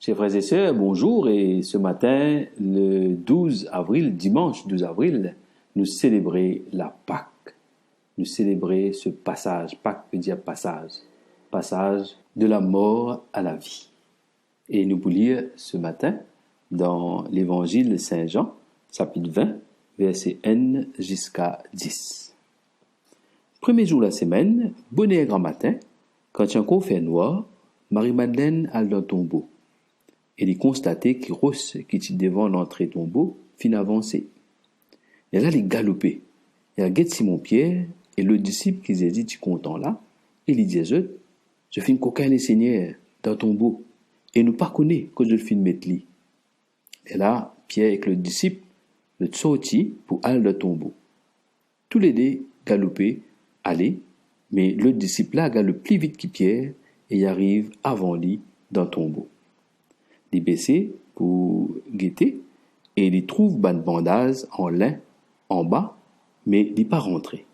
Chers frères et sœurs, bonjour. Et ce matin, le 12 avril, dimanche 12 avril, nous célébrons la Pâque. Nous célébrons ce passage. Pâque veut dire passage. Passage de la mort à la vie. Et nous pouvons lire ce matin dans l'évangile de Saint Jean, chapitre 20, verset N jusqu'à 10. Premier jour de la semaine, bonnet grand matin, quand il y a encore fait noir, Marie-Madeleine a dans le tombeau. Elle y constaté que Ross, qui était devant l'entrée tombeau, fin avancé. Elle a les galopé. Elle a guette Simon-Pierre et le disciple qui s'est dit, tu content là, et il dit, je fin coquin les seigneurs dans le tombeau, et nous pas connaît que je le fin mettre li. Et là, Pierre avec le disciple, le sorti pour aller dans le tombeau. Tous les deux galopé, aller, mais le disciple là galope plus vite que Pierre, et y arrive avant lui dans le tombeau. Il baissé pour guetter et il trouve ban bandage en lin en bas, mais il n'est pas rentré.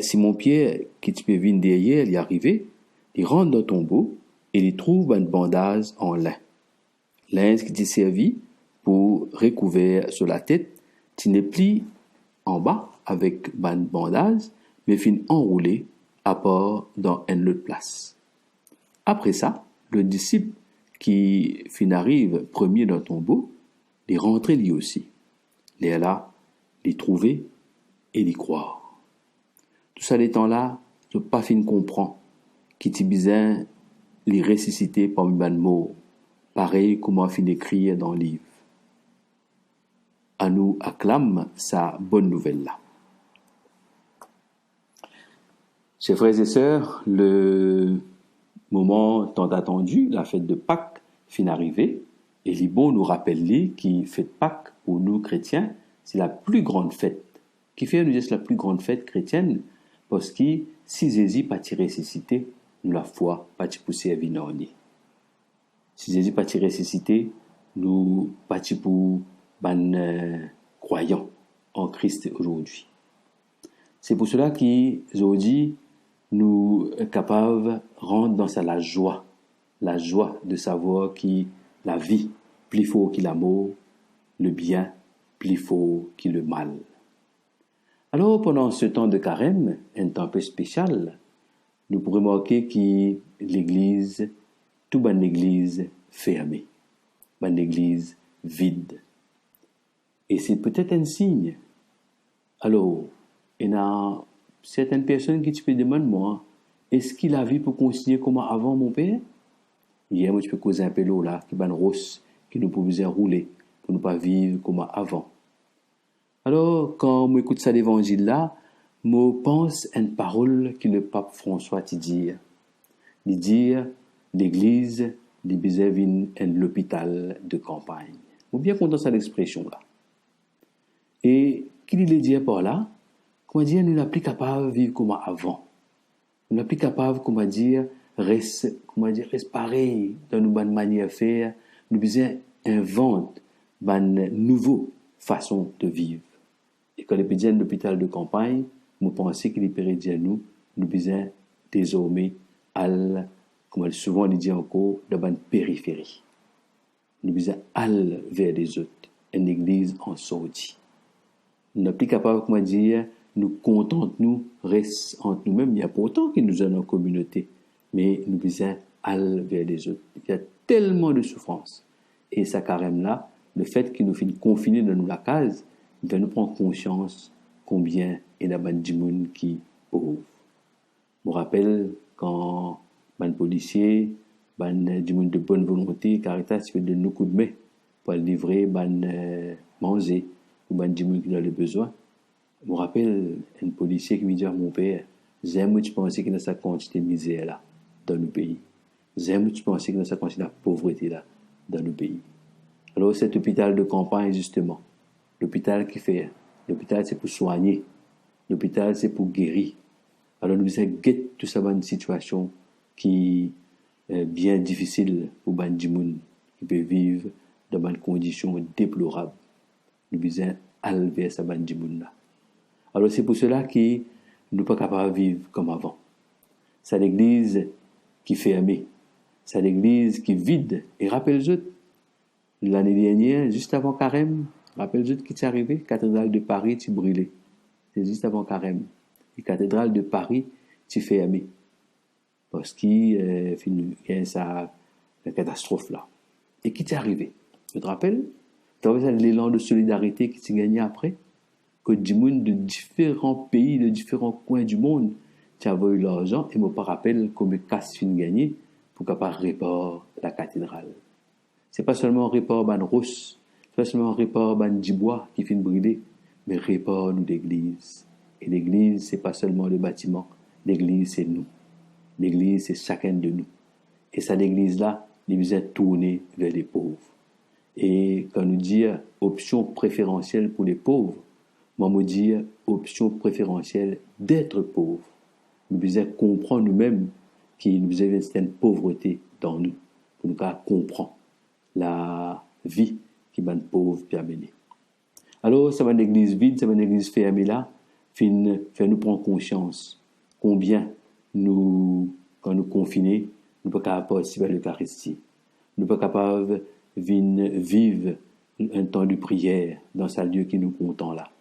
Simon-Pierre, qui peut venir derrière, il est arrivé, il rentre dans le tombeau et il trouve ban bandage en lin. Lin qui t'est servi pour recouvrir sur la tête, tu n'est plus en bas avec ban bandage, mais fin enroulé à part dans une autre place. Après ça, le disciple qui fin arrive premier dans le tombeau, il rentré lui aussi. Il est là, il trouvé et il croire. Tout ça, les temps-là, je pas fin comprend, qui t'y bizarre, les ressusciter parmi ban mots, pareil comme on fin écrire dans le livre. À nous acclame sa bonne nouvelle là. Chers frères et sœurs, le moment tant attendu, la fête de Pâques, fin arrivée, et Libo nous rappelle qui fête Pâques pour nous chrétiens, c'est la plus grande fête. Qui fait nous dire c'est la plus grande fête chrétienne, parce que si Jésus pas ressuscité, nous la foi pas pousser à vivre. Si Jésus pas ressuscité, nous pas pour croyants en Christ aujourd'hui. C'est pour cela qu'aujourd'hui nous sommes capables de rendre dans ça la joie de savoir que la vie plus fort que l'amour, le bien plus fort que le mal. Alors pendant ce temps de carême, un temps un peu spécial, nous pourrons remarquer que l'église, toute bonne église fermée, bonne église vide. Et c'est peut-être un signe. Alors, il y a certaines personnes qui te demandent, moi, est-ce qu'il a vu pour continuer comme avant mon père? Hier, moi, je peux causer un peu l'eau là, qui est rosse, qui nous pouvait rouler, pour ne pas vivre comme avant. Alors, quand moi écoute ça l'évangile là, moi pense à une parole que le pape François te dit. Il dit, l'église, il besoin un hôpital de campagne. Ou bien content ça l'expression là. Et qu'il il dit par là, comment dire, nous n'sommes plus capables de vivre comme avant. Nous n'sommes plus capables, reste pareil dans nos bonnes manières de faire. Nous besoin inventer une nouvelle façon de vivre. Et quand les pédiens de l'hôpital de campagne, nous pensons que les pédiens nous besoin désormais comme souvent on dit encore, dans une périphérie. Nous besoin aller vers les autres, une église en sortie. Nous n'sommes plus capables, nous contenter, nous reste entre nous-mêmes. Il y a pourtant qui nous ont en communauté, mais nous besoin aller vers les autres. Il y a tellement de souffrance. Et ça, carême-là, le fait qu'il nous finisse confinés dans la case, il va nous prendre conscience combien il y a de monde qui pauvre. Je me rappelle quand les policiers, du monde de bonne volonté, Caritas fait de nous coups de main pour livrer, manger, ou du monde qui a le besoin. Je me rappelle un policier qui me dit à mon père, j'aime tu penser qu'il y a cette quantité de misère là dans le pays. J'aime tu penser qu'il y a cette quantité de pauvreté là dans le pays. Alors cet hôpital de campagne justement, l'hôpital l'hôpital c'est pour soigner, l'hôpital c'est pour guérir. Alors nous devons guetter toute cette bonne situation qui est bien difficile pour les gens qui peuvent vivre dans des conditions déplorables. Nous devons aller vers cette bonne gens là. Alors c'est pour cela que nous ne sommes pas capables de vivre comme avant. C'est l'église qui est fermée. C'est l'église qui vide. Et rappelle-vous, l'année dernière, juste avant Carême, rappelle-vous qui t'est arrivé, cathédrale de Paris, tu brûlais. C'est juste avant Carême. La cathédrale de Paris, tu fermé. Parce qu'il y a la catastrophe là. Et qui t'est arrivé? Tu te rappelles? Tu as l'élan de solidarité qui t'est gagné après? Que du monde de différents pays, de différents coins du monde, tu as eu l'argent et je me rappelle comme casse fin gagné pour capable réparer la cathédrale. C'est pas seulement réparer ban rousse, c'est pas seulement réparer ban bois qui fin brûler, mais réparer nous l'église. Et l'église, c'est pas seulement le bâtiment, l'église c'est nous. L'église c'est chacun de nous. Et ça l'église là, il nous est tourné vers les pauvres. Et quand nous dit option préférentielle pour les pauvres, moi me dis option préférentielle d'être pauvre. Nous devons comprendre nous-mêmes qu'il nous y a une certaine pauvreté dans nous, pour nous comprendre la vie qui est pauvre puis amenée. Alors, ça va une église vide, ça va une église fermée là, fait nous prendre conscience combien nous, quand nous confinés, nous ne sommes pas capables de participer à l'Eucharistie. Nous ne sommes pas capables de vivre un temps de prière dans ce lieu qui nous content là.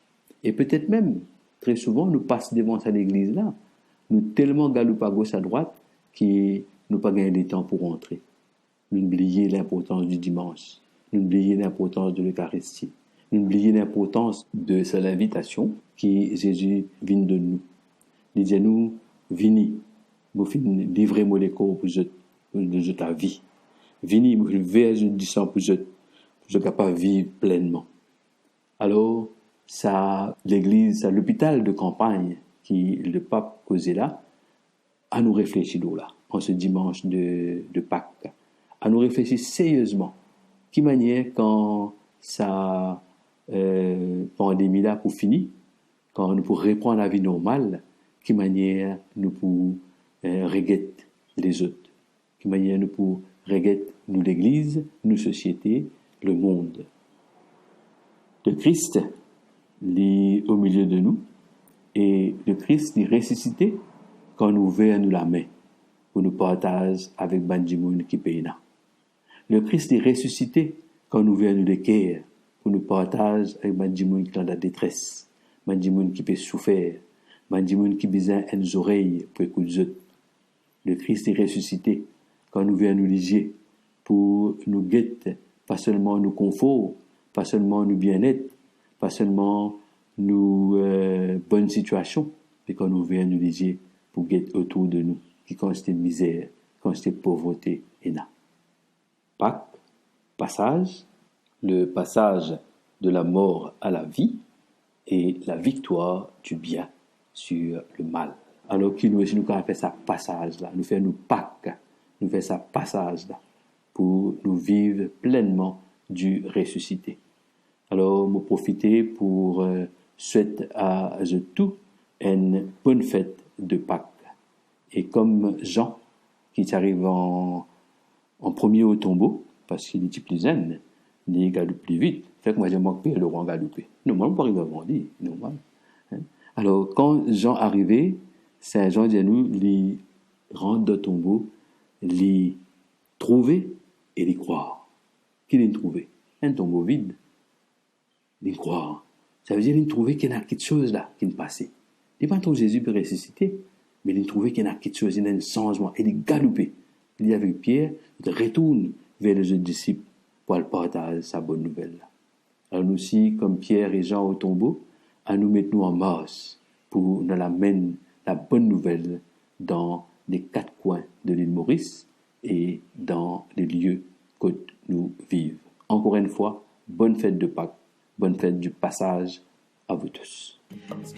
Et peut-être même, très souvent, nous passons devant cette église-là. Nous tellement galopons à gauche, à droite, que nous pas gagné de temps pour rentrer. Nous oublions l'importance du dimanche. Nous oublions l'importance de l'Eucharistie. Nous oublions l'importance de cette invitation que Jésus vient de nous. Il dit à nous, venez, vous livrez-moi les corps pour ta vie. Venez, vous verrez du sang pour je capable de vivre pleinement. Alors, ça, l'église, ça, l'hôpital de campagne qui le pape causait là, à nous réfléchir là, en ce dimanche de Pâques, à nous réfléchir sérieusement. Qui manière quand ça pandémie là pour finir, quand nous pourrons reprendre la vie normale, qui manière nous pour regretter les autres, qui manière nous pour regretter nous l'église, nous société, le monde. Le Christ est au milieu de nous et le Christ est ressuscité quand nous ouvert nous la main pour nous partager avec Bandimoun qui paye là. Le Christ est ressuscité quand nous ouvert nous le cœur pour nous partager avec Bandimoun qui est dans la détresse, Bandimoun qui peut souffrir, Bandimoun qui a besoin des oreilles pour écouter. Le Christ est ressuscité quand nous ouvert nous liger pour nous guetter, pas seulement nous confort, pas seulement nous bien-être, pas seulement nous bonnes situations, mais quand nous venons nous liger pour guetter autour de nous, qui constate misère, constate pauvreté et là. Pâques, passage, le passage de la mort à la vie et la victoire du bien sur le mal. Alors qu'il nous aussi nous fait ça passage là, nous fait nous Pâques, nous fait ça passage là pour nous vivre pleinement du ressuscité. Alors, me profiter pour souhaiter à tout une bonne fête de Pâques. Et comme Jean, qui arrive en premier au tombeau, parce qu'il est plus zen, il galope plus vite, fait que moi j'ai manqué le roi galoper. Normal, on peut arriver avant lui, normal. Alors, quand Jean arrivait, Saint Jean dit à nous, il rentre dans le tombeau, il trouver et il croire. Qu'il a trouvé? Un tombeau vide. Il croire. Ça veut dire qu'il a trouvé qu'il y a quelque chose là qui ne passait. Il n'a pas trouvé Jésus pour ressusciter, mais il a trouvé qu'il y a quelque chose, il y a un changement. Il est galopé. Il y avec Pierre, il retourne vers les autres disciples pour le partager sa bonne nouvelle. Alors nous aussi, comme Pierre et Jean au tombeau, à nous mettre nous en marche pour nous amener la bonne nouvelle dans les 4 coins de l'île Maurice et dans les lieux que nous vivons. Encore une fois, bonne fête de Pâques, bonne fête du passage à vous tous. Ce